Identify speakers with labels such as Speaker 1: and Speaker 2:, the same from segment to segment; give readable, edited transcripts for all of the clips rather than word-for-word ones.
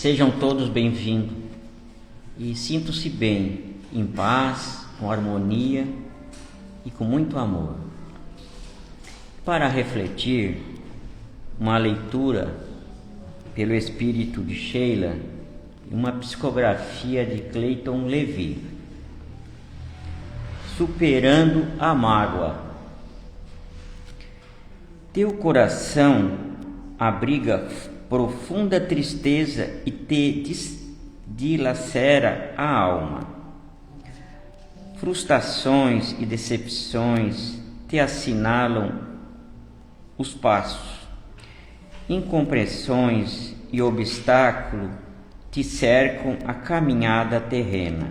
Speaker 1: Sejam todos bem-vindos e sintam-se bem, em paz, com harmonia e com muito amor. Para refletir, uma leitura pelo espírito de Sheila e uma psicografia de Clayton Levy. Superando a mágoa. Teu coração abriga profunda tristeza e te dilacera a alma. Frustrações e decepções te assinalam os passos. Incompreensões e obstáculos te cercam a caminhada terrena.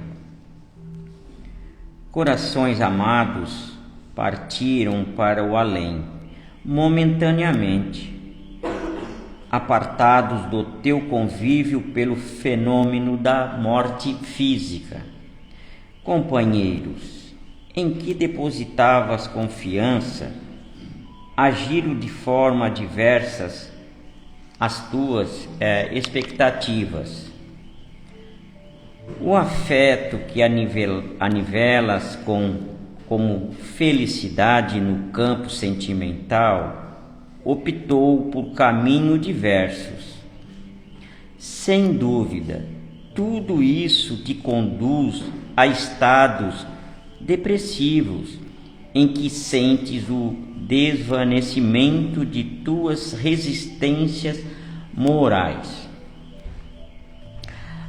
Speaker 1: Corações amados partiram para o além, momentaneamente, apartados do teu convívio pelo fenômeno da morte física. Companheiros, em que depositavas confiança, agiram de forma diversas as tuas expectativas. O afeto que anivelas como felicidade no campo sentimental optou por caminhos diversos. Sem dúvida, tudo isso te conduz a estados depressivos em que sentes o desvanecimento de tuas resistências morais.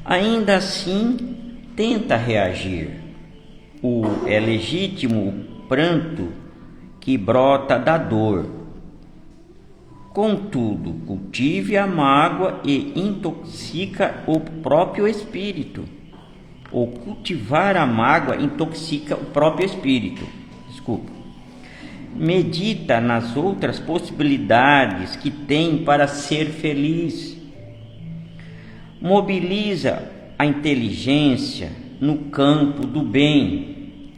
Speaker 1: Ainda assim, tenta reagir. É legítimo o pranto que brota da dor. Contudo, cultive a mágoa e intoxica o próprio espírito. Ou cultivar a mágoa intoxica o próprio espírito. Medita nas outras possibilidades que tem para ser feliz. Mobiliza a inteligência no campo do bem.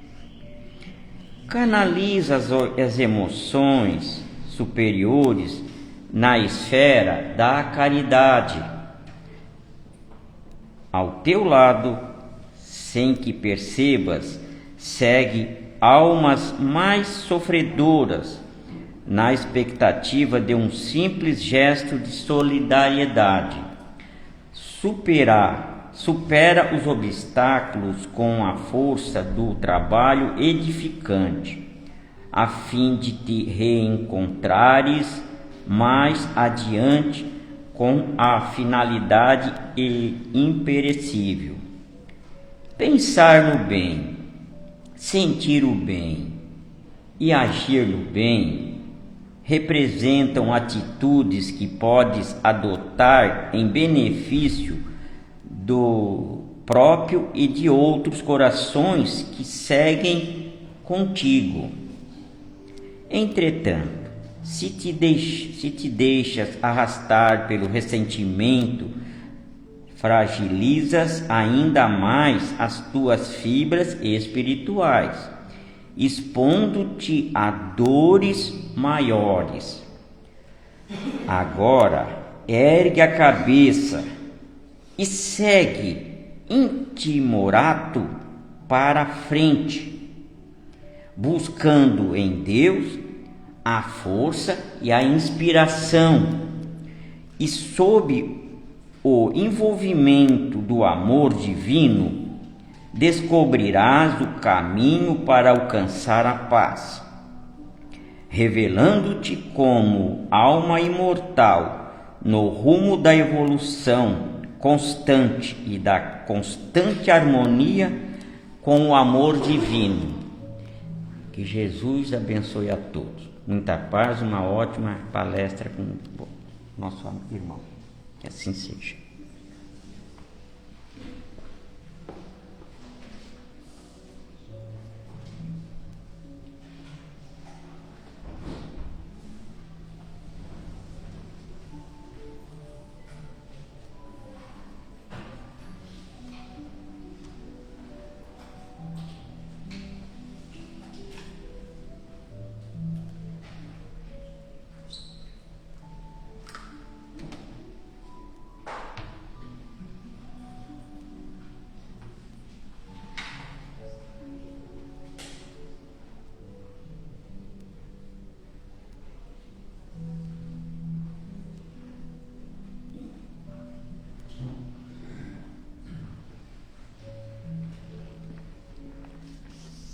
Speaker 1: Canaliza as emoções superiores na esfera da caridade. Ao teu lado, sem que percebas, segue almas mais sofredoras, na expectativa de um simples gesto de solidariedade. Supera os obstáculos com a força do trabalho edificante, a fim de te reencontrares mais adiante com a finalidade imperecível. Pensar no bem, sentir o bem e agir no bem representam atitudes que podes adotar em benefício do próprio e de outros corações que seguem contigo. Entretanto, se te deixas arrastar pelo ressentimento, fragilizas ainda mais as tuas fibras espirituais, expondo-te a dores maiores. Agora, ergue a cabeça e segue intimorato para a frente, buscando em Deus a força e a inspiração, e sob o envolvimento do amor divino, descobrirás o caminho para alcançar a paz, revelando-te como alma imortal no rumo da evolução constante e da constante harmonia com o amor divino. Que Jesus abençoe a todos. Muita paz, uma ótima palestra com o nosso irmão. Que assim seja.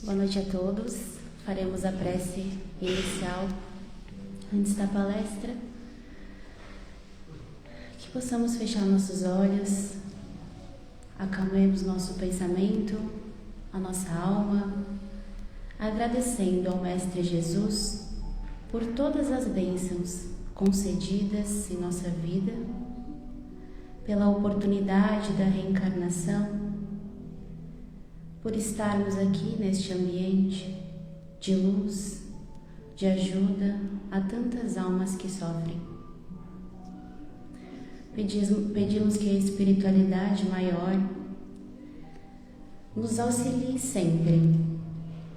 Speaker 2: Boa noite a todos. Faremos a prece inicial antes da palestra. Que possamos fechar nossos olhos, acalmemos nosso pensamento, a nossa alma, agradecendo ao Mestre Jesus por todas as bênçãos concedidas em nossa vida, pela oportunidade da reencarnação, por estarmos aqui neste ambiente de luz, de ajuda a tantas almas que sofrem. Pedimos que a espiritualidade maior nos auxilie sempre,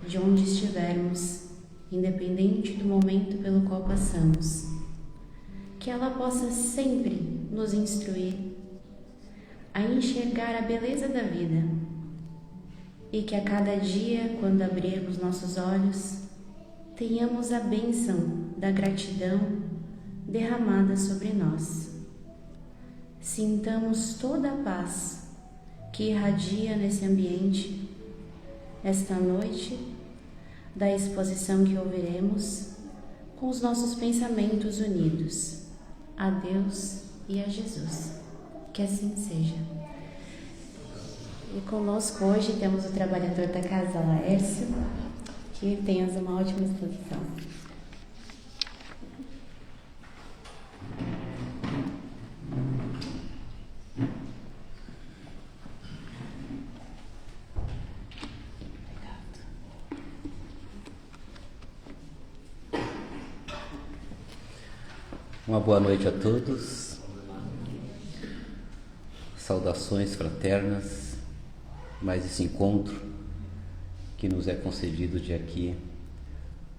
Speaker 2: de onde estivermos, independente do momento pelo qual passamos, que ela possa sempre nos instruir a enxergar a beleza da vida e que a cada dia, quando abrirmos nossos olhos, tenhamos a bênção da gratidão derramada sobre nós. Sintamos toda a paz que irradia nesse ambiente, esta noite, da exposição que ouviremos, com os nossos pensamentos unidos a Deus e a Jesus. Que assim seja. E conosco hoje temos o trabalhador da casa, Laércio. Que tenhas uma ótima exposição.
Speaker 3: Uma boa noite a todos, saudações fraternas, mais esse encontro que nos é concedido de aqui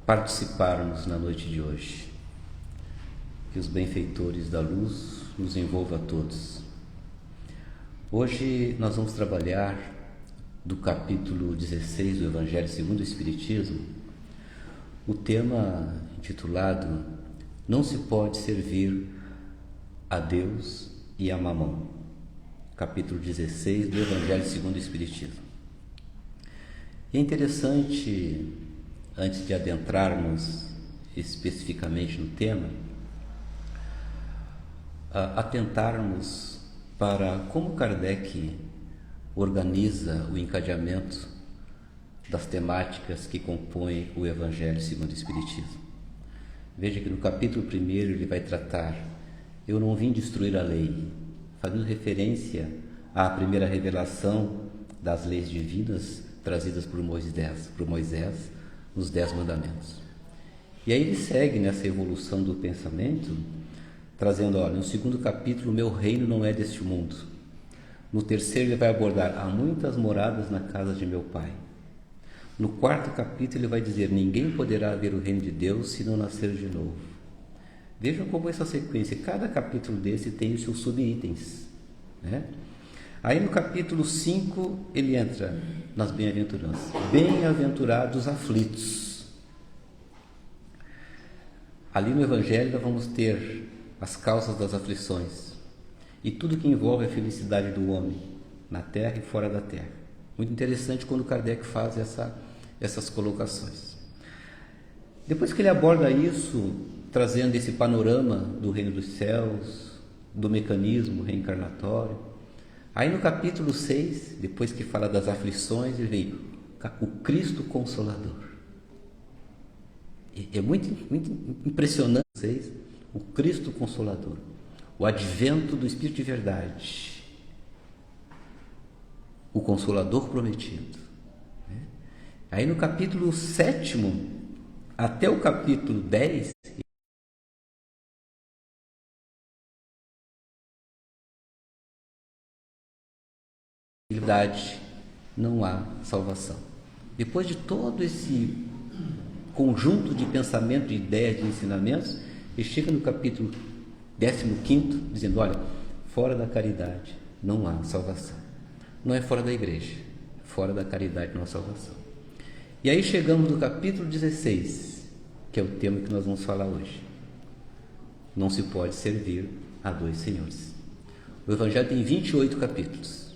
Speaker 3: participarmos na noite de hoje. Que os benfeitores da luz nos envolvam a todos. Hoje nós vamos trabalhar do capítulo 16 do Evangelho segundo o Espiritismo, o tema intitulado Não se pode servir a Deus e a Mamão. Capítulo 16 do Evangelho segundo o Espiritismo. E é interessante, antes de adentrarmos especificamente no tema, atentarmos para como Kardec organiza o encadeamento das temáticas que compõem o Evangelho segundo o Espiritismo. Veja que no capítulo 1 ele vai tratar Eu não vim destruir a lei, fazendo referência à primeira revelação das leis divinas trazidas por Moisés nos 10 mandamentos. E aí ele segue nessa evolução do pensamento, trazendo, olha, no segundo capítulo, meu reino não é deste mundo. No terceiro ele vai abordar, há muitas moradas na casa de meu pai. No quarto capítulo ele vai dizer, ninguém poderá ver o reino de Deus se não nascer de novo. Vejam como essa sequência, cada capítulo desse tem os seus subitens, né? Aí no capítulo 5 ele entra nas bem-aventuranças. Bem-aventurados aflitos. Ali no Evangelho nós vamos ter as causas das aflições e tudo que envolve a felicidade do homem, na terra e fora da terra. Muito interessante quando Kardec faz essas colocações. Depois que ele aborda isso, trazendo esse panorama do reino dos céus, do mecanismo reencarnatório, aí no capítulo 6, depois que fala das aflições, ele vem o Cristo Consolador. É muito impressionante vocês, o Cristo Consolador, o advento do Espírito de Verdade, o Consolador prometido. Aí no capítulo 7 até o capítulo 10, não há salvação. Depois de todo esse conjunto de pensamento, de ideias, de ensinamentos, ele chega no capítulo 15, dizendo, olha, fora da caridade não há salvação. Não é fora da igreja, fora da caridade não há salvação. E aí chegamos no capítulo 16, que é o tema que nós vamos falar hoje. Não se pode servir a dois senhores. O Evangelho tem 28 capítulos.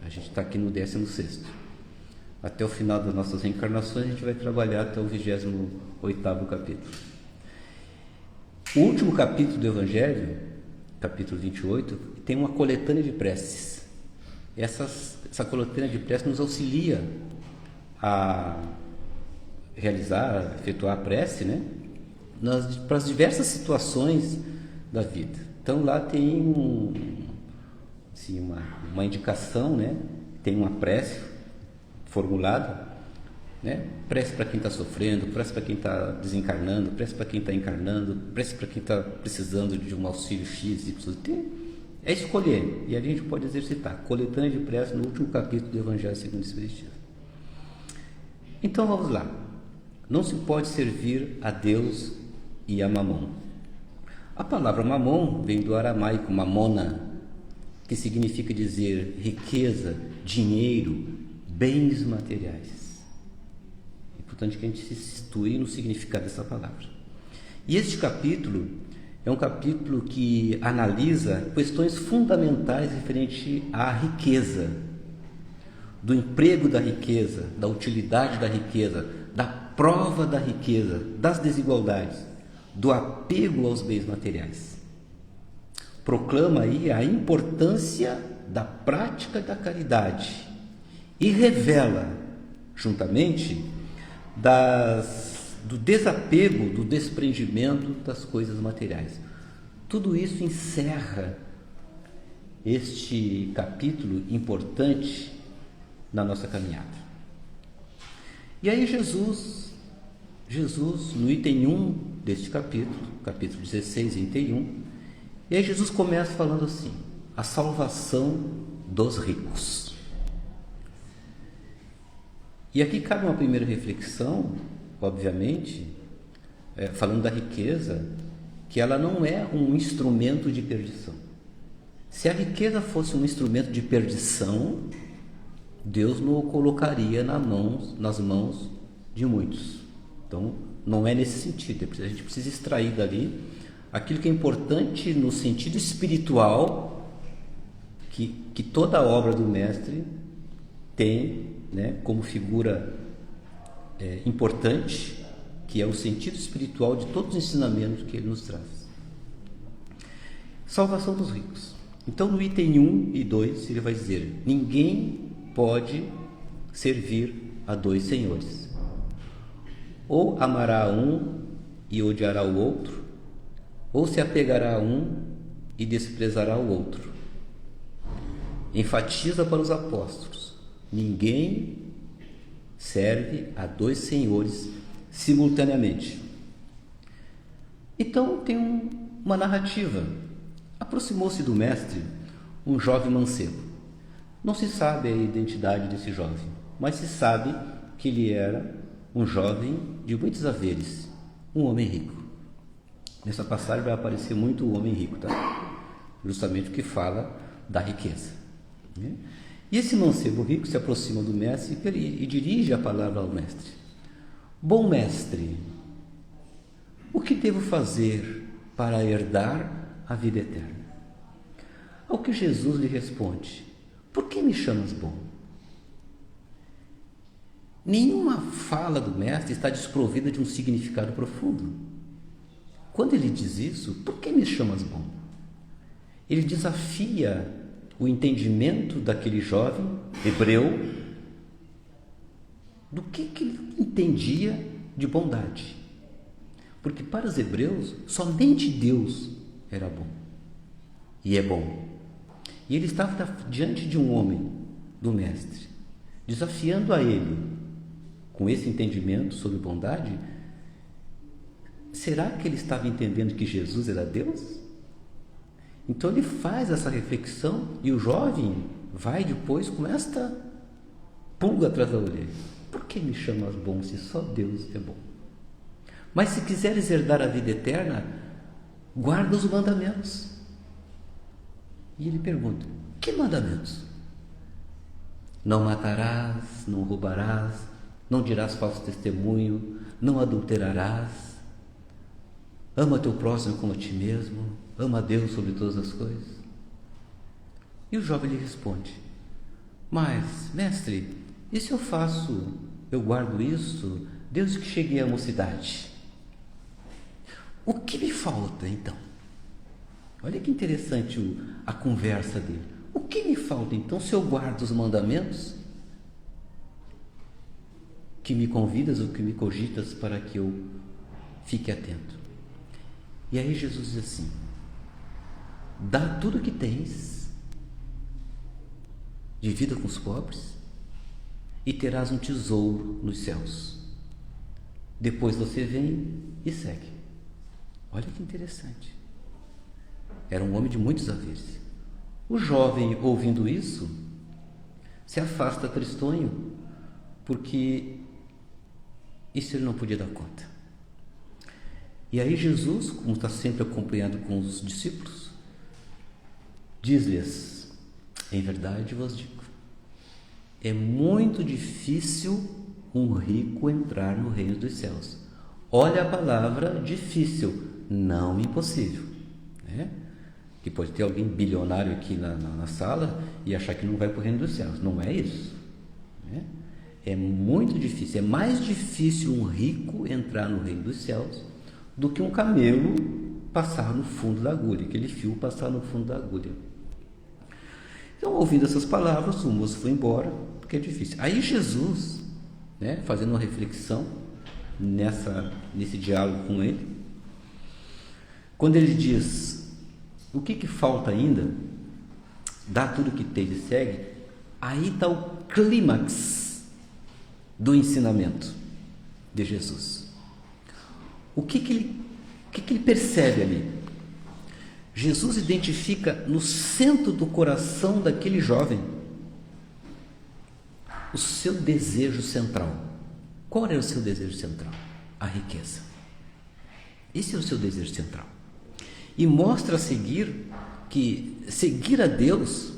Speaker 3: A gente está aqui no 16º. Até o final das nossas reencarnações, a gente vai trabalhar até o 28º capítulo. O último capítulo do Evangelho, capítulo 28, tem uma coletânea de preces. Essa coletânea de preces nos auxilia a realizar, a efetuar a prece, né? Para as diversas situações da vida. Então lá tem uma indicação, né? Tem uma prece formulada, né? Prece para quem está sofrendo, prece para quem está desencarnando, prece para quem está encarnando, prece para quem está precisando de um auxílio X, Y. É escolher, e a gente pode exercitar. Coletânea de prece no último capítulo do Evangelho segundo o Espiritismo. Então vamos lá. Não se pode servir a Deus e a Mamon. A palavra Mamon vem do aramaico mamona, que significa dizer riqueza, dinheiro, bens materiais. É importante que a gente se situe no significado dessa palavra. E este capítulo é um capítulo que analisa questões fundamentais referente à riqueza, do emprego da riqueza, da utilidade da riqueza, da prova da riqueza, das desigualdades, do apego aos bens materiais. Proclama aí a importância da prática da caridade e revela, juntamente, do desapego, do desprendimento das coisas materiais. Tudo isso encerra este capítulo importante na nossa caminhada. E aí Jesus, no item 1 deste capítulo 16, item 1, e aí Jesus começa falando assim: a salvação dos ricos. E aqui cabe uma primeira reflexão, obviamente, falando da riqueza, que ela não é um instrumento de perdição. Se a riqueza fosse um instrumento de perdição, Deus não o colocaria nas mãos de muitos. Então, não é nesse sentido. A gente precisa extrair dali aquilo que é importante no sentido espiritual, que toda a obra do Mestre tem, né, como figura importante, que é o sentido espiritual de todos os ensinamentos que ele nos traz. Salvação dos ricos. Então, no item 1 e 2, ele vai dizer: ninguém pode servir a dois senhores. Ou amará a um e odiará o outro, ou se apegará a um e desprezará o outro. Enfatiza para os apóstolos: ninguém serve a dois senhores simultaneamente. Então tem uma narrativa. Aproximou-se do mestre um jovem mancebo. Não se sabe a identidade desse jovem, mas se sabe que ele era um jovem de muitos haveres, um homem rico. Nessa passagem vai aparecer muito o homem rico, tá? Justamente o que fala da riqueza. E esse mancebo rico se aproxima do mestre e dirige a palavra ao mestre: bom mestre, o que devo fazer para herdar a vida eterna? Ao que Jesus lhe responde: por que me chamas bom? Nenhuma fala do mestre está desprovida de um significado profundo. Quando ele diz isso, por que me chamas bom? Ele desafia o entendimento daquele jovem hebreu do que ele entendia de bondade. Porque para os hebreus, somente Deus era bom. E é bom. E ele estava diante de um homem, do mestre, desafiando a ele, com esse entendimento sobre bondade. Será que ele estava entendendo que Jesus era Deus? Então ele faz essa reflexão e o jovem vai depois com esta pulga atrás da orelha: por que me chamas bom se só Deus é bom? Mas se quiseres herdar a vida eterna, guarda os mandamentos. E ele pergunta: que mandamentos? Não matarás, não roubarás, não dirás falso testemunho, não adulterarás, ama teu próximo como a ti mesmo, ama a Deus sobre todas as coisas. E o jovem lhe responde: mas, mestre, E se eu guardo isso, desde que cheguei à mocidade? O que me falta então? Olha que interessante a conversa dele. O que me falta então se eu guardo os mandamentos que me convidas ou que me cogitas para que eu fique atento? E aí Jesus diz assim: dá tudo o que tens, divida com os pobres e terás um tesouro nos céus. Depois você vem e segue. Olha que interessante. Era um homem de muitos haveres. O jovem, ouvindo isso, se afasta tristonho, porque isso ele não podia dar conta. E aí Jesus, como está sempre acompanhado com os discípulos, diz-lhes: em verdade vos digo, é muito difícil um rico entrar no reino dos céus. Olha a palavra difícil, não impossível, né? Que pode ter alguém bilionário aqui na sala e achar que não vai para o reino dos céus. Não é isso, né? É muito difícil, é mais difícil um rico entrar no reino dos céus do que um camelo passar no fundo da agulha, aquele fio passar no fundo da agulha. Então, ouvindo essas palavras, o moço foi embora, porque é difícil. Aí Jesus, né, fazendo uma reflexão nesse diálogo com ele, quando ele diz: o que falta ainda? Dá tudo o que tem e segue. Aí está o clímax do ensinamento de Jesus. O que ele percebe ali? Jesus identifica no centro do coração daquele jovem o seu desejo central. Qual era o seu desejo central? A riqueza. Esse é o seu desejo central. E mostra a seguir que seguir a Deus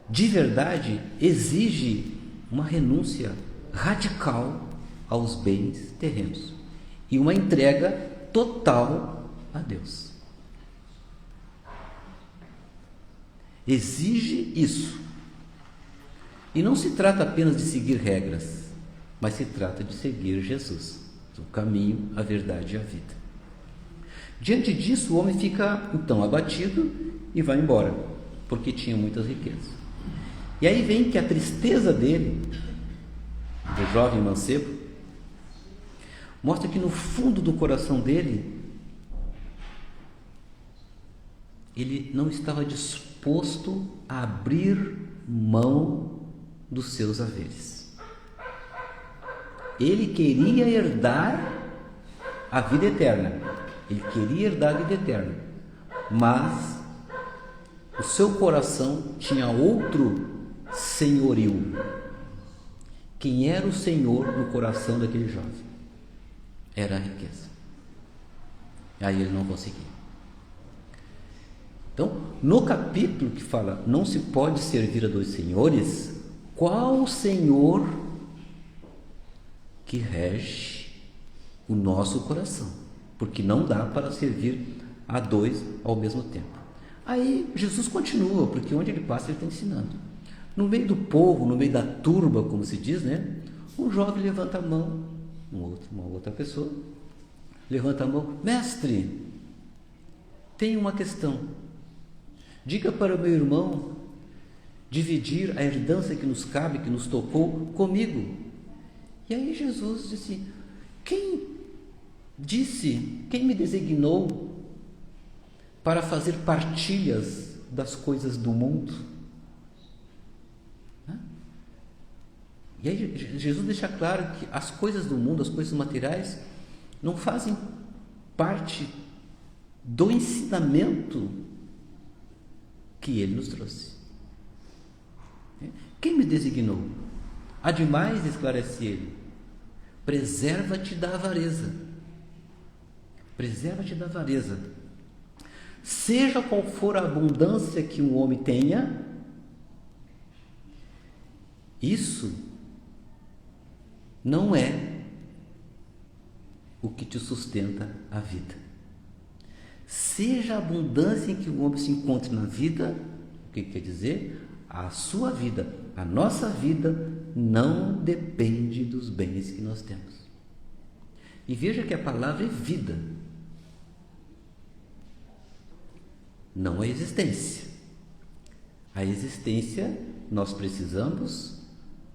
Speaker 3: de verdade exige uma renúncia radical aos bens terrenos e uma entrega total a Deus. Exige isso. E não se trata apenas de seguir regras, mas se trata de seguir Jesus, o caminho, a verdade e a vida. Diante disso, o homem fica então abatido e vai embora, porque tinha muitas riquezas. E aí vem que a tristeza dele, do jovem mancebo, mostra que no fundo do coração dele, ele não estava disposto a abrir mão dos seus haveres. Ele queria herdar a vida eterna. Ele queria herdar a vida eterna. Mas o seu coração tinha outro senhorio. Quem era o senhor no coração daquele jovem? Era a riqueza. Aí ele não conseguia. Então, no capítulo que fala não se pode servir a dois senhores, qual o senhor que rege o nosso coração? Porque não dá para servir a dois ao mesmo tempo. Aí Jesus continua, porque onde ele passa ele está ensinando. No meio do povo, no meio da turba, como se diz, né? Um jovem levanta a mão, uma outra pessoa levanta a mão: mestre, tem uma questão. Diga para o meu irmão dividir a herdança que nos cabe, que nos tocou, comigo. E aí Jesus disse: quem me designou para fazer partilhas das coisas do mundo? E aí Jesus deixa claro que as coisas do mundo, as coisas materiais, não fazem parte do ensinamento que ele nos trouxe. Quem me designou? Ademais, esclarece ele, preserva-te da avareza. Preserva-te da avareza. Seja qual for a abundância que um homem tenha, isso não é o que te sustenta a vida. Seja a abundância em que o homem se encontre na vida, o que quer dizer? a sua vida, a nossa vida não depende dos bens que nós temos. E veja que a palavra é vida, não a existência. A existência, nós precisamos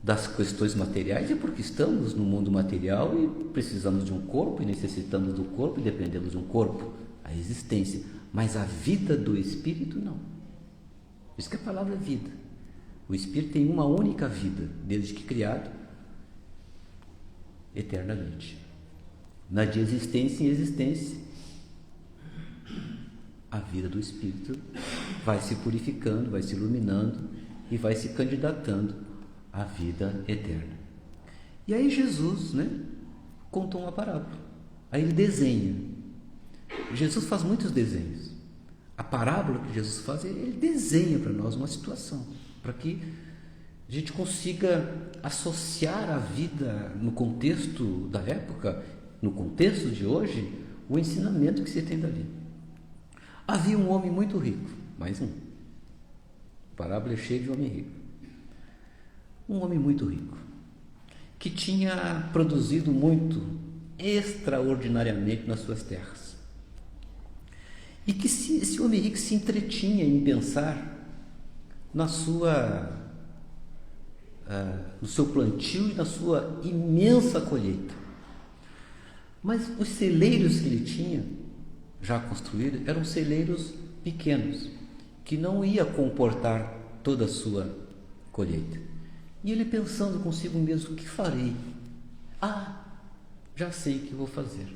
Speaker 3: das questões materiais, é porque estamos no mundo material e precisamos de um corpo e necessitamos do corpo e dependemos de um corpo. A existência, mas a vida do Espírito não. Isso que a palavra é vida. O Espírito tem uma única vida, desde que criado, eternamente. Na de existência em existência, a vida do Espírito vai se purificando, vai se iluminando e vai se candidatando à vida eterna. E aí Jesus, contou uma parábola. Aí ele desenha. Jesus faz muitos desenhos. A parábola que Jesus faz, ele desenha para nós uma situação, para que a gente consiga associar a vida no contexto da época, no contexto de hoje, o ensinamento que se tem dali. Havia um homem muito rico, mais um. A parábola é cheia de homem rico. Um homem muito rico, que tinha produzido muito, extraordinariamente nas suas terras. E que esse homem rico se entretinha em pensar no seu plantio e na sua imensa colheita. Mas os celeiros que ele tinha já construídos eram celeiros pequenos, que não ia comportar toda a sua colheita. E ele pensando consigo mesmo, o que farei? Já sei o que vou fazer.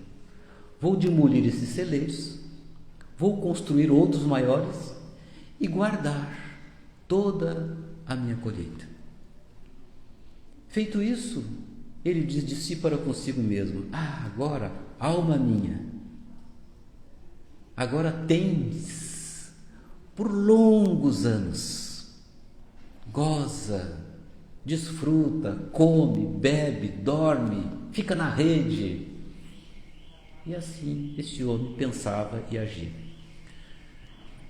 Speaker 3: Vou demolir esses celeiros, vou construir outros maiores e guardar toda a minha colheita. Feito isso, ele diz de si para consigo mesmo: agora, alma minha, agora tens por longos anos, goza, desfruta, come, bebe, dorme, fica na rede. E assim esse homem pensava e agia.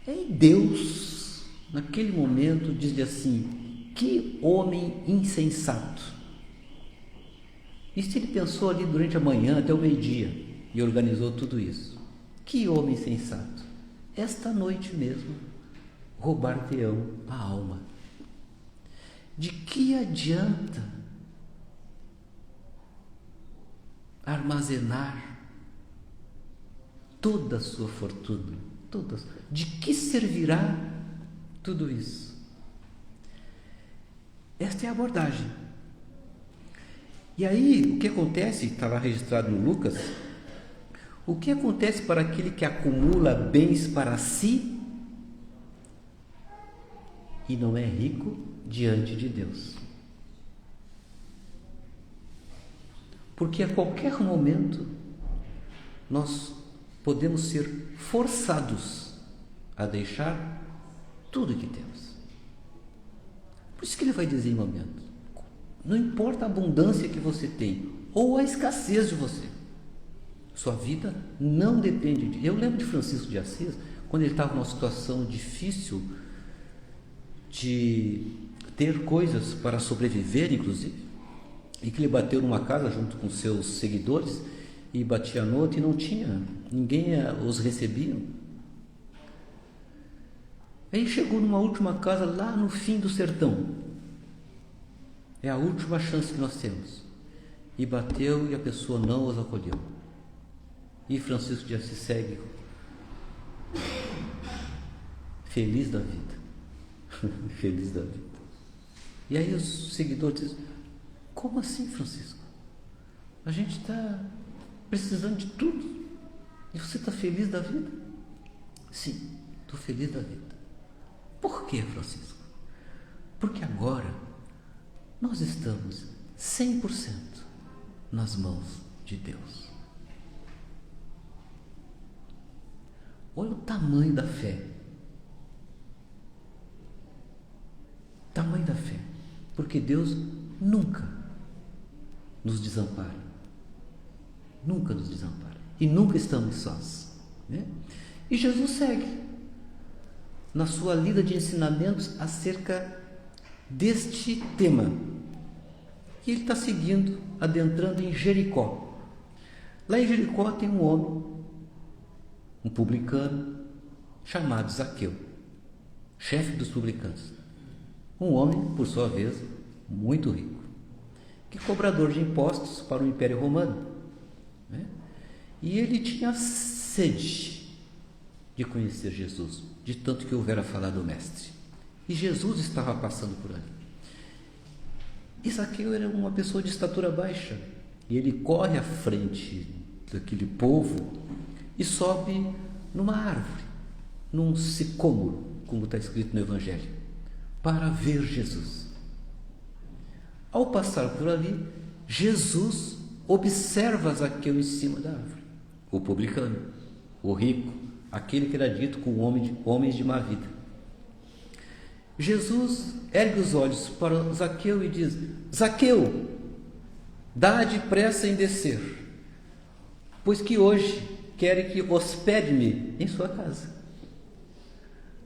Speaker 3: E Deus, naquele momento, diz-lhe assim: que homem insensato. E se ele pensou ali durante a manhã até o meio-dia e organizou tudo isso? Que homem insensato. Esta noite mesmo roubar-te-ão a alma. De que adianta armazenar toda a sua fortuna? De que servirá tudo isso? Esta é a abordagem. E aí, o que acontece, está lá registrado no Lucas, o que acontece para aquele que acumula bens para si e não é rico diante de Deus? Porque a qualquer momento nós podemos ser forçados a deixar tudo que temos. Por isso que ele vai dizer em momento: não importa a abundância que você tem ou a escassez de você, sua vida não depende de... Eu lembro de Francisco de Assis, quando ele estava numa situação difícil de ter coisas para sobreviver, inclusive, e que ele bateu numa casa junto com seus seguidores e batia à noite e não tinha, ninguém os recebia. Aí chegou numa última casa lá no fim do sertão. É a última chance que nós temos. E bateu e a pessoa não os acolheu. E Francisco de Assis segue feliz da vida. Feliz da vida. E aí os seguidores dizem: como assim, Francisco? A gente está precisando de tudo e você está feliz da vida? Sim, estou feliz da vida. Por quê, Francisco? Porque agora nós estamos 100% nas mãos de Deus. Olha o tamanho da fé. Tamanho da fé. Porque Deus nunca nos desampara. Nunca nos desampara. E nunca estamos sós. E Jesus segue na sua lida de ensinamentos acerca deste tema. E ele está seguindo, adentrando em Jericó. Lá em Jericó tem um homem, um publicano, chamado Zaqueu, chefe dos publicanos. Um homem, por sua vez, muito rico, que é cobrador de impostos para o Império Romano, né? E ele tinha sede de conhecer Jesus, de tanto que houvera falado do Mestre. E Jesus estava passando por ali. E Zaqueu era uma pessoa de estatura baixa, e ele corre à frente daquele povo e sobe numa árvore, num sicômoro, como está escrito no Evangelho, para ver Jesus. Ao passar por ali, Jesus observa Zaqueu em cima da árvore, o publicano, o rico, aquele que era dito com homens de má vida. Jesus ergue os olhos para Zaqueu e diz: Zaqueu, dá depressa em descer, pois que hoje quero que hospede-me em sua casa.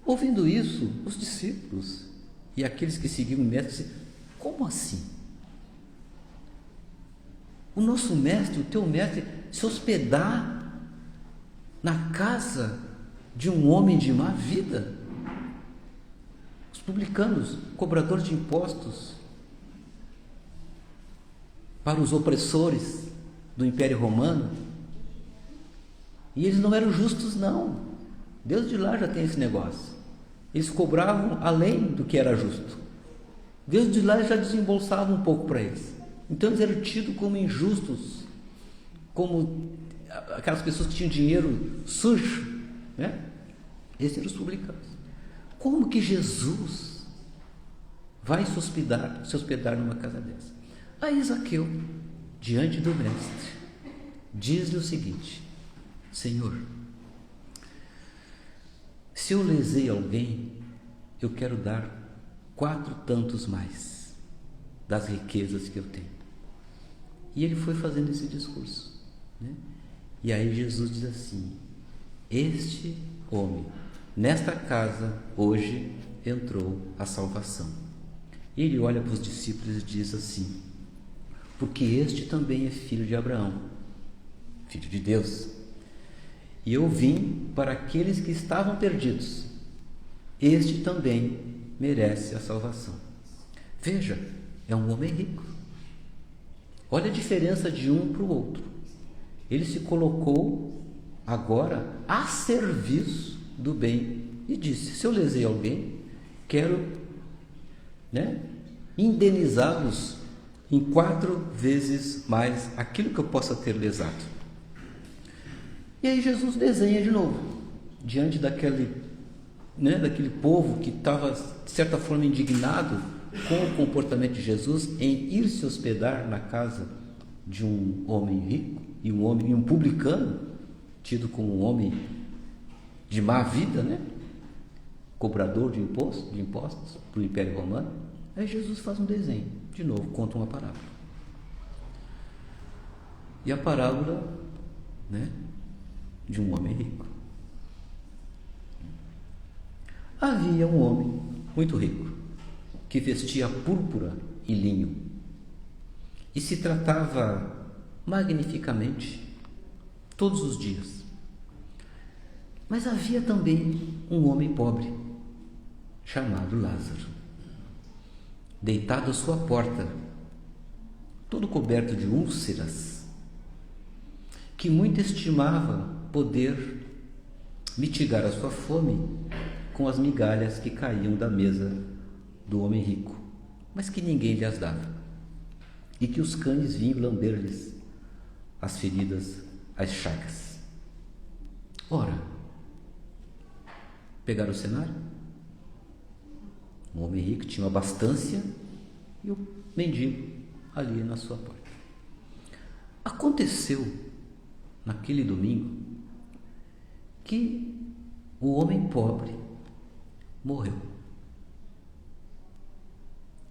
Speaker 3: Ouvindo isso, os discípulos e aqueles que seguiam o mestre disseram: como assim? O nosso mestre, o teu mestre, se hospedar na casa de um homem de má vida? Os publicanos, cobradores de impostos, para os opressores do Império Romano, e eles não eram justos, não. Deus de lá já tem esse negócio. Eles cobravam além do que era justo. Deus de lá já desembolsava um pouco para eles. Então eles eram tidos como injustos, como aquelas pessoas que tinham dinheiro sujo, né? Esses eram os publicanos. Como que Jesus vai se hospedar numa casa dessa? Aí Zaqueu, diante do mestre, diz-lhe o seguinte: Senhor, se eu lesei alguém, eu quero dar 4 tantos mais das riquezas que eu tenho. E ele foi fazendo esse discurso, né? E aí Jesus diz assim: este homem, nesta casa, hoje entrou a salvação. E ele olha para os discípulos e diz assim: porque este também é filho de Abraão, filho de Deus. E eu vim para aqueles que estavam perdidos. Este também merece a salvação. Veja, é um homem rico. Olha a diferença de um para o outro. Ele se colocou agora a serviço do bem e disse: se eu lesei alguém, quero, né, indenizá-los em 4 vezes mais aquilo que eu possa ter lesado. E aí Jesus desenha de novo, diante daquele povo que estava, de certa forma, indignado com o comportamento de Jesus em ir se hospedar na casa de um homem rico e um publicano, tido como um homem de má vida, né? Cobrador de impostos para o Império Romano. Aí Jesus faz um desenho, de novo, conta uma parábola. E a parábola, né, de um homem rico. Havia um homem muito rico que vestia púrpura e linho e se tratava magnificamente todos os dias. Mas havia também um homem pobre chamado Lázaro, deitado à sua porta, todo coberto de úlceras, que muito estimava poder mitigar a sua fome com as migalhas que caíam da mesa do homem rico, mas que ninguém lhe as dava, e que os cães vinham lamber-lhes as feridas, as chagas. Ora, pegaram o cenário? Um homem rico tinha uma abastância e o mendigo ali na sua porta. Aconteceu naquele domingo que o homem pobre morreu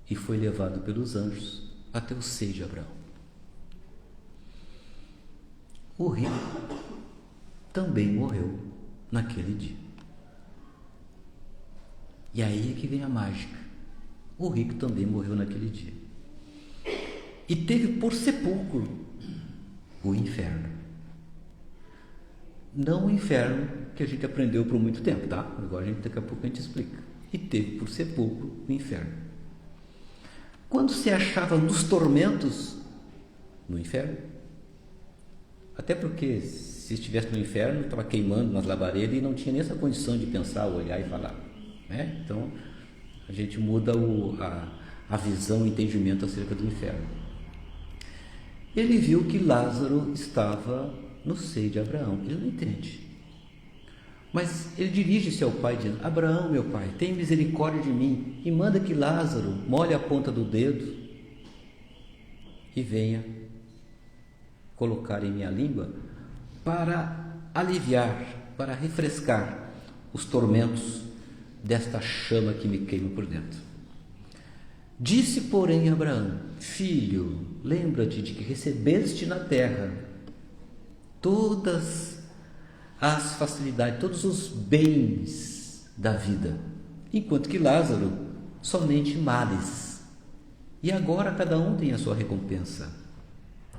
Speaker 3: e foi levado pelos anjos até o seio de Abraão. O rico também morreu naquele dia. E aí é que vem a mágica. o rico também morreu naquele dia. E teve por sepulcro o inferno. Não o inferno que a gente aprendeu por muito tempo, tá? Agora daqui a pouco a gente explica. E teve por sepulcro o inferno. Quando se achava nos tormentos, no inferno, até porque se estivesse no inferno, estava queimando nas labaredas e não tinha nem essa condição de pensar, olhar e falar, né? Então, a gente muda a visão, o entendimento acerca do inferno. Ele viu que Lázaro estava no seio de Abraão. Ele não entende. Mas ele dirige-se ao pai dizendo: Abraão, meu pai, tem misericórdia de mim e manda que Lázaro molhe a ponta do dedo e venha colocar em minha língua para aliviar, para refrescar os tormentos desta chama que me queima por dentro. Disse, porém, Abraão: Filho, lembra-te de que recebeste na terra todas as facilidades, todos os bens da vida, enquanto que Lázaro somente males. E agora cada um tem a sua recompensa.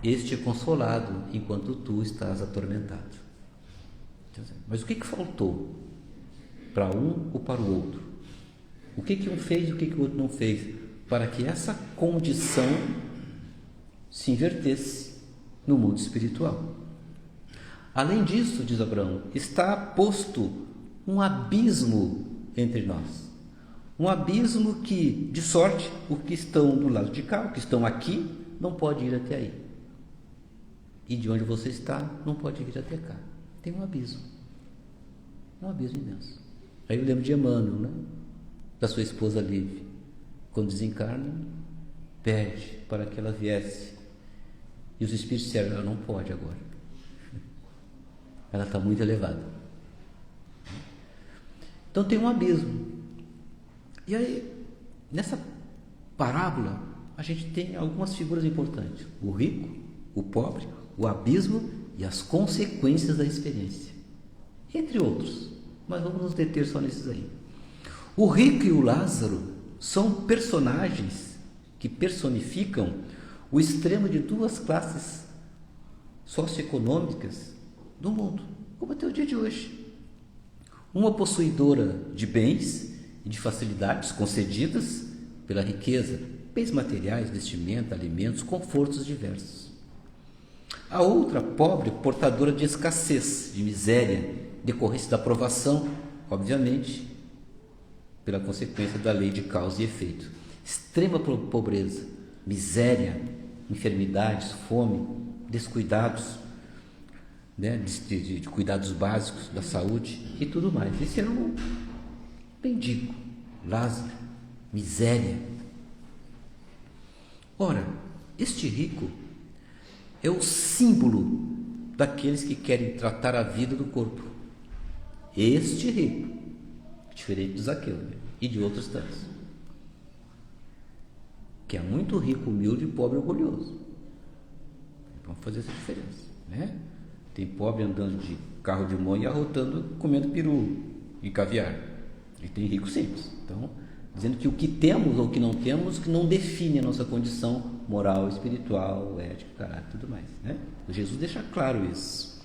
Speaker 3: Este é consolado, enquanto tu estás atormentado. Mas o que faltou para um ou para o outro? O que um fez e o que o outro não fez, para que essa condição se invertesse no mundo espiritual? Além disso, diz Abraão, está posto um abismo entre nós. Um abismo que, de sorte, os que estão do lado de cá, os que estão aqui, não pode ir até aí. E de onde você está, não pode ir até cá. Tem um abismo. Um abismo imenso. Aí eu lembro de Emmanuel, né? Da sua esposa Liv. Quando desencarna, pede para que ela viesse. E os espíritos disseram: ela não pode agora. Ela está muito elevada. Então tem um abismo. E aí, nessa parábola, a gente tem algumas figuras importantes: o rico, o pobre, o abismo e as consequências da experiência, entre outros, mas vamos nos deter só nesses aí. O rico e o Lázaro são personagens que personificam o extremo de duas classes socioeconômicas do mundo, como até o dia de hoje. Uma possuidora de bens e de facilidades concedidas pela riqueza, bens materiais, vestimenta, alimentos, confortos diversos. A outra, pobre, portadora de escassez, de miséria, decorrência da provação, obviamente, pela consequência da lei de causa e efeito. Extrema pobreza, miséria, enfermidades, fome, descuidados, né, de cuidados básicos da saúde e tudo mais. Esse era um mendigo, Lázaro, miséria. Ora, este rico é o símbolo daqueles que querem tratar a vida do corpo. Este rico, diferente do Zaqueu, né? E de outros tantos, que é muito rico, humilde, pobre e orgulhoso. Vamos fazer essa diferença, né? Tem pobre andando de carro de mão e arrotando, comendo peru e caviar. E tem rico simples. Então, dizendo que o que temos ou o que não temos, que não define a nossa condição moral, espiritual, ética, caráter e tudo mais, né? Jesus deixa claro isso.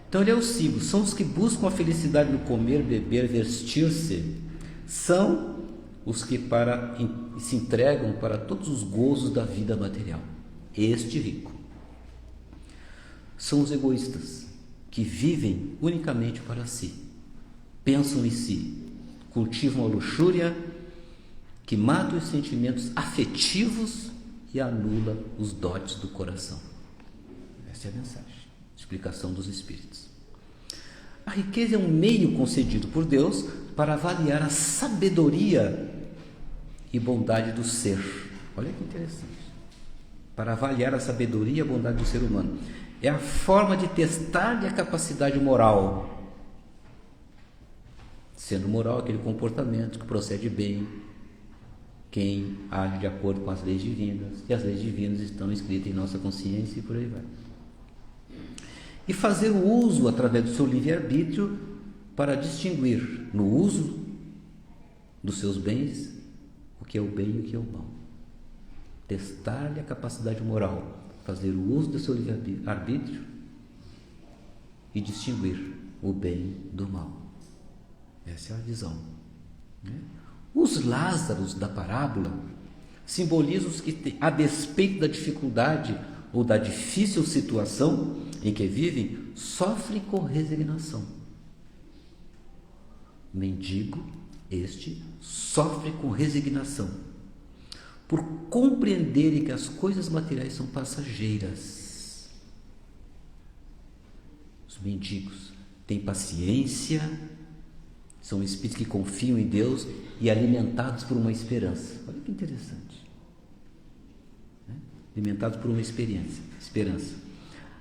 Speaker 3: Então ele é o símbolo. São os que buscam a felicidade no comer, beber, vestir-se. São os que se entregam para todos os gozos da vida material. Este rico. São os egoístas, que vivem unicamente para si, pensam em si, cultivam a luxúria, que mata os sentimentos afetivos e anula os dotes do coração. Essa é a mensagem, explicação dos Espíritos. A riqueza é um meio concedido por Deus para avaliar a sabedoria e bondade do ser. Olha que interessante. Para avaliar a sabedoria e a bondade do ser humano. É a forma de testar a capacidade moral. Sendo moral aquele comportamento que procede bem, quem age de acordo com as leis divinas, e as leis divinas estão escritas em nossa consciência e por aí vai. E fazer o uso através do seu livre-arbítrio para distinguir no uso dos seus bens o que é o bem e o que é o mal. Testar-lhe a capacidade moral, fazer o uso do seu livre-arbítrio e distinguir o bem do mal. Essa é a visão, né? Os Lázaros da parábola simbolizam os que, a despeito da dificuldade ou da difícil situação em que vivem, sofrem com resignação. O mendigo, este, sofre com resignação, por compreenderem que as coisas materiais são passageiras. Os mendigos têm paciência, são espíritos que confiam em Deus e alimentados por uma esperança. Olha que interessante, né? Alimentados por uma esperança.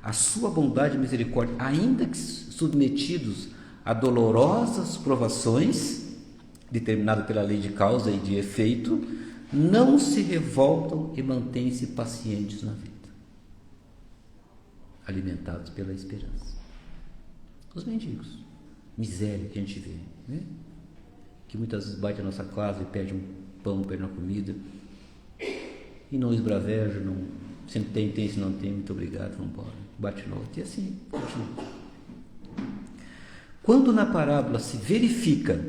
Speaker 3: A sua bondade e misericórdia, ainda que submetidos a dolorosas provações, determinadas pela lei de causa e de efeito, não se revoltam e mantêm-se pacientes na vida, alimentados pela esperança. Os mendigos, miséria que a gente vê, né? Que muitas vezes bate a nossa casa e pede um pão, pede uma comida e não esbraveja, não, se tem, se não tem, muito obrigado, vamos embora, bate no outro e assim continua. Quando na parábola se verifica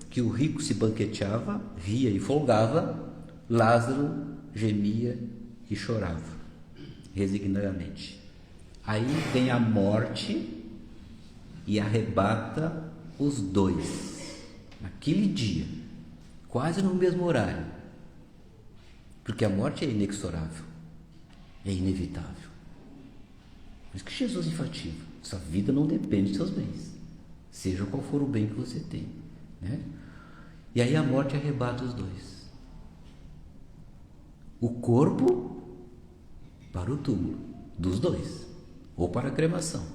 Speaker 3: que o rico se banqueteava, ria e folgava, Lázaro gemia e chorava resignadamente. Aí vem a morte e arrebata os dois naquele dia, quase no mesmo horário, porque a morte é inexorável, é inevitável. Por isso que Jesus enfatiza: sua vida não depende dos seus bens, seja qual for o bem que você tem, né? E aí a morte arrebata os dois, o corpo para o túmulo dos dois, ou para a cremação.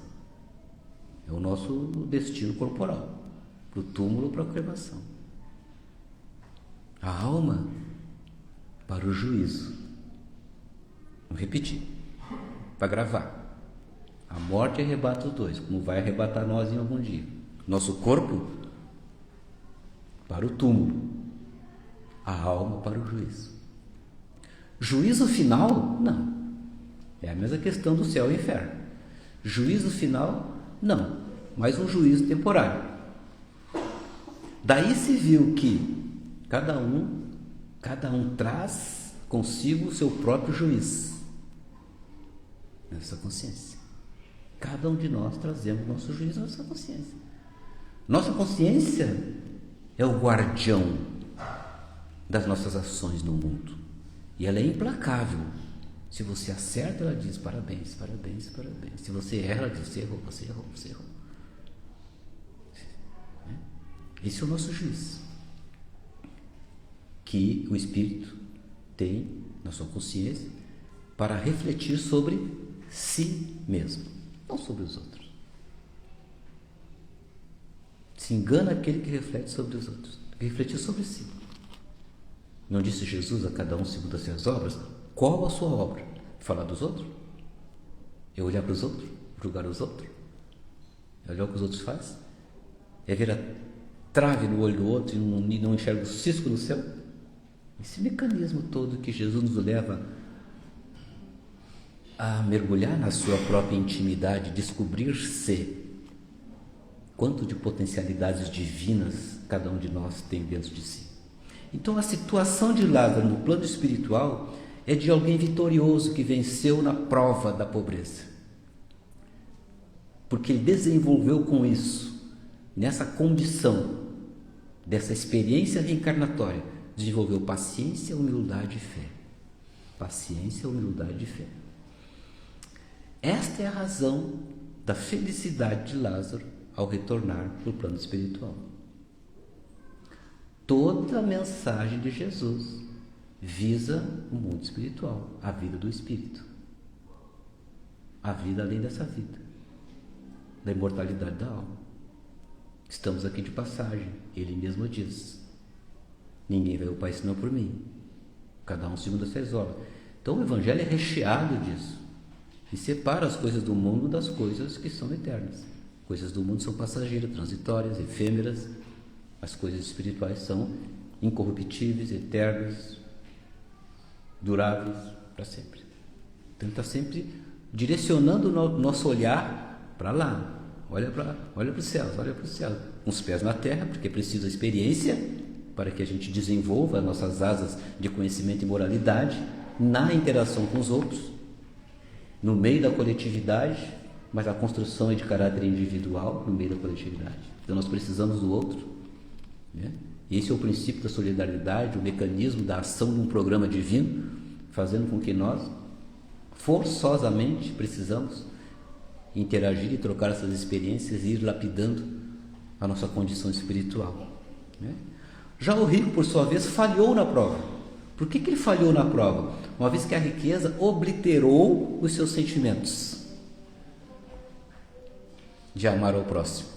Speaker 3: É o nosso destino corporal, para o túmulo ou para a cremação. A alma para o juízo. Vou repetir, para gravar. A morte arrebata os dois, como vai arrebatar nós em algum dia. Nosso corpo para o túmulo, a alma para o juízo. Juízo final? Não. É a mesma questão do céu e inferno. Juízo final? Não. Mas um juízo temporário. Daí se viu que cada um traz consigo o seu próprio juiz nessa consciência. Cada um de nós trazemos nosso juiz na nossa consciência. Nossa consciência é o guardião das nossas ações no mundo. E ela é implacável. Se você acerta, ela diz parabéns, parabéns, parabéns. Se você erra, ela diz você errou, você errou, você errou. Esse é o nosso juiz, que o Espírito tem na sua consciência para refletir sobre si mesmo, não sobre os outros. Se engana aquele que reflete sobre os outros, que refletir sobre si. Não disse Jesus a cada um segundo as suas obras? Qual a sua obra? Falar dos outros? É olhar para os outros? Julgar os outros? É olhar o que os outros fazem? É ver a trave no olho do outro e não enxerga o cisco no céu? Esse mecanismo todo que Jesus nos leva a mergulhar na sua própria intimidade, descobrir-se quanto de potencialidades divinas cada um de nós tem dentro de si. Então a situação de Lázaro no plano espiritual é de alguém vitorioso que venceu na prova da pobreza, porque ele desenvolveu com isso, nessa condição, dessa experiência reencarnatória, desenvolveu paciência, humildade e fé. Paciência, humildade e fé. Esta é a razão da felicidade de Lázaro ao retornar para o plano espiritual. Toda a mensagem de Jesus visa o mundo espiritual, a vida do espírito, a vida além dessa vida, da imortalidade da alma. Estamos aqui de passagem, ele mesmo diz: ninguém vai ao Pai senão por mim, cada um segundo as suas obras. Então o Evangelho é recheado disso, e separa as coisas do mundo das coisas que são eternas. Coisas do mundo são passageiras, transitórias, efêmeras. As coisas espirituais são incorruptíveis, eternos, duráveis para sempre. Então ele está sempre direcionando o nosso olhar para lá. Olha para os céus, olha para os céus. Com os pés na terra, porque precisa experiência para que a gente desenvolva as nossas asas de conhecimento e moralidade na interação com os outros, no meio da coletividade, mas a construção é de caráter individual no meio da coletividade. Então nós precisamos do outro, né? E esse é o princípio da solidariedade, o mecanismo da ação de um programa divino, fazendo com que nós forçosamente precisamos interagir e trocar essas experiências e ir lapidando a nossa condição espiritual, né? Já o rico, por sua vez, falhou na prova. Por que ele falhou na prova? Uma vez que a riqueza obliterou os seus sentimentos de amar ao próximo.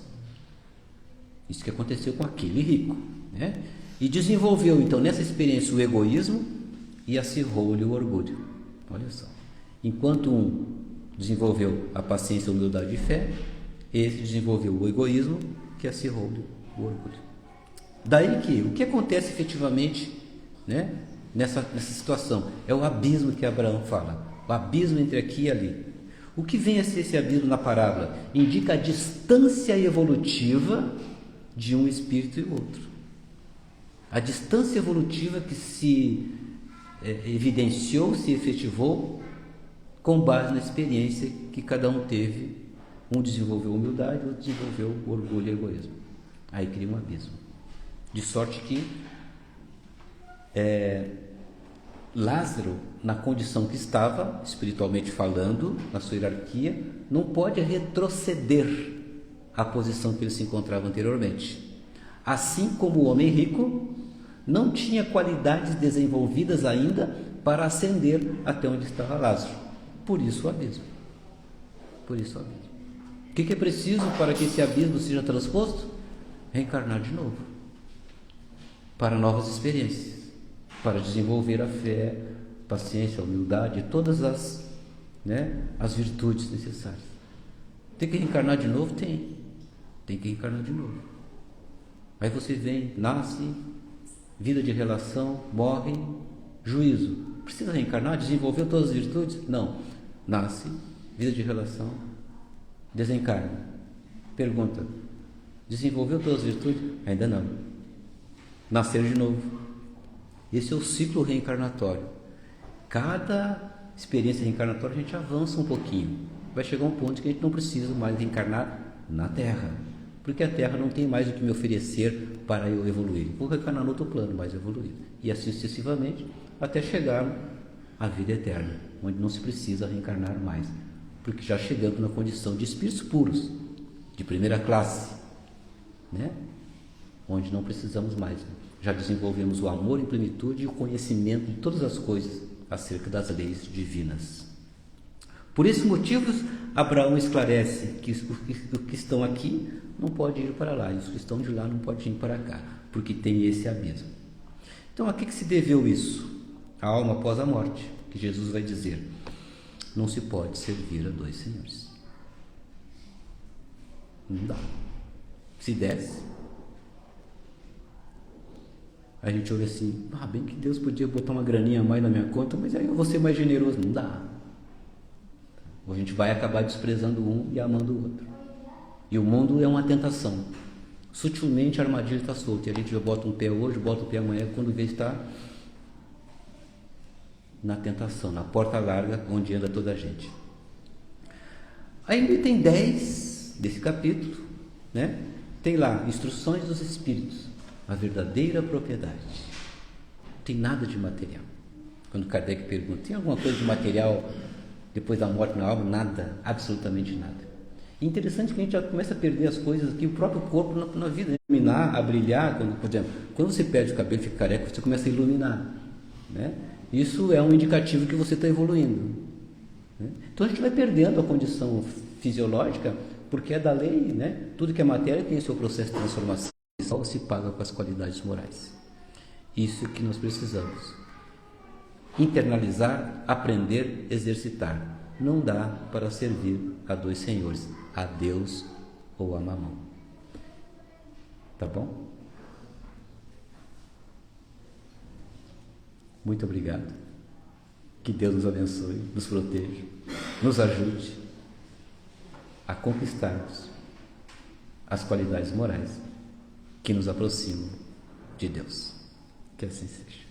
Speaker 3: Isso que aconteceu com aquele rico, né? E desenvolveu então nessa experiência o egoísmo e acirrou-lhe o orgulho. Olha só. Enquanto um desenvolveu a paciência, a humildade e fé, esse desenvolveu o egoísmo que acirrou-lhe o orgulho. Daí que o que acontece efetivamente, né, nessa situação é o abismo que Abraão fala, o abismo entre aqui e ali. O que vem a ser esse abismo na parábola? Indica a distância evolutiva de um espírito e outro. A distância evolutiva que se evidenciou, se efetivou com base na experiência que cada um teve. Um desenvolveu humildade, outro desenvolveu orgulho e egoísmo. Aí cria um abismo. De sorte que Lázaro, na condição que estava, espiritualmente falando, na sua hierarquia, não pode retroceder à posição que ele se encontrava anteriormente. Assim como o homem rico não tinha qualidades desenvolvidas ainda para ascender até onde estava Lázaro. Por isso o abismo. Por isso o abismo. O que é preciso para que esse abismo seja transposto? Reencarnar de novo. Para novas experiências. Para desenvolver a fé, a paciência, a humildade, todas as virtudes necessárias. Tem que reencarnar de novo? Tem que reencarnar de novo. Aí você vem, nasce, vida de relação, morre, juízo. Precisa reencarnar? Desenvolveu todas as virtudes? Não. Nasce, vida de relação, desencarna. Pergunta: desenvolveu todas as virtudes? Ainda não. Nascer de novo. Esse é o ciclo reencarnatório. Cada experiência reencarnatória a gente avança um pouquinho. Vai chegar um ponto que a gente não precisa mais reencarnar na Terra, porque a Terra não tem mais o que me oferecer para eu evoluir. Vou reencarnar no outro plano mais evoluído. E assim sucessivamente, até chegar à vida eterna, onde não se precisa reencarnar mais, porque já chegamos na condição de espíritos puros, de primeira classe, né? Onde não precisamos mais. Já desenvolvemos o amor em plenitude e o conhecimento de todas as coisas acerca das leis divinas. Por esses motivos, Abraão esclarece que os que estão aqui não podem ir para lá, e os que estão de lá não podem ir para cá, porque tem esse abismo. Então, a que se deveu isso? A alma após a morte, que Jesus vai dizer: não se pode servir a dois senhores. Não dá. Se desse, a gente olha assim: bem que Deus podia botar uma graninha a mais na minha conta, mas aí eu vou ser mais generoso. Não dá. A gente vai acabar desprezando um e amando o outro. E o mundo é uma tentação. Sutilmente a armadilha está solta, e a gente já bota um pé hoje, bota um pé amanhã, quando vê está na tentação, na porta larga onde anda toda a gente. Aí no item 10 desse capítulo, né, tem lá: instruções dos espíritos, a verdadeira propriedade. Não tem nada de material. Quando Kardec pergunta: tem alguma coisa de material depois da morte na alma? Nada, absolutamente nada. Interessante que a gente já começa a perder as coisas que o próprio corpo na vida, iluminar, a brilhar. Por exemplo, quando você perde o cabelo e fica careca, você começa a iluminar, né? Isso é um indicativo que você está evoluindo, né? Então a gente vai perdendo a condição fisiológica, porque é da lei, né? Tudo que é matéria tem o seu processo de transformação, só se paga com as qualidades morais. Isso que nós precisamos internalizar, aprender, exercitar. Não dá para servir a dois senhores, a Deus ou a Mamão. Tá bom? Muito obrigado. Que Deus nos abençoe, nos proteja, nos ajude a conquistarmos as qualidades morais que nos aproximam de Deus. Que assim seja.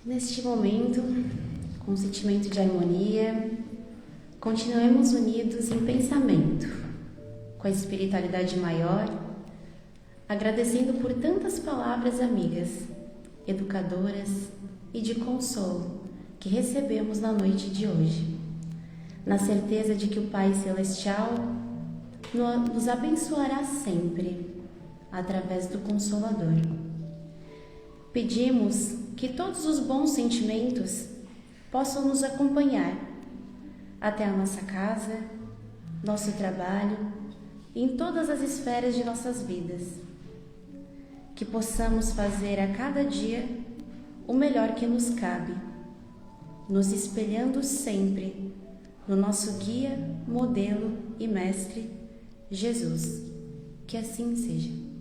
Speaker 2: Neste momento, com um sentimento de harmonia, continuemos unidos em pensamento, com a espiritualidade maior, agradecendo por tantas palavras amigas, educadoras e de consolo que recebemos na noite de hoje, na certeza de que o Pai Celestial nos abençoará sempre, através do Consolador. Pedimos que todos os bons sentimentos possam nos acompanhar até a nossa casa, nosso trabalho e em todas as esferas de nossas vidas. Que possamos fazer a cada dia o melhor que nos cabe, nos espelhando sempre no nosso guia, modelo e mestre, Jesus. Que assim seja.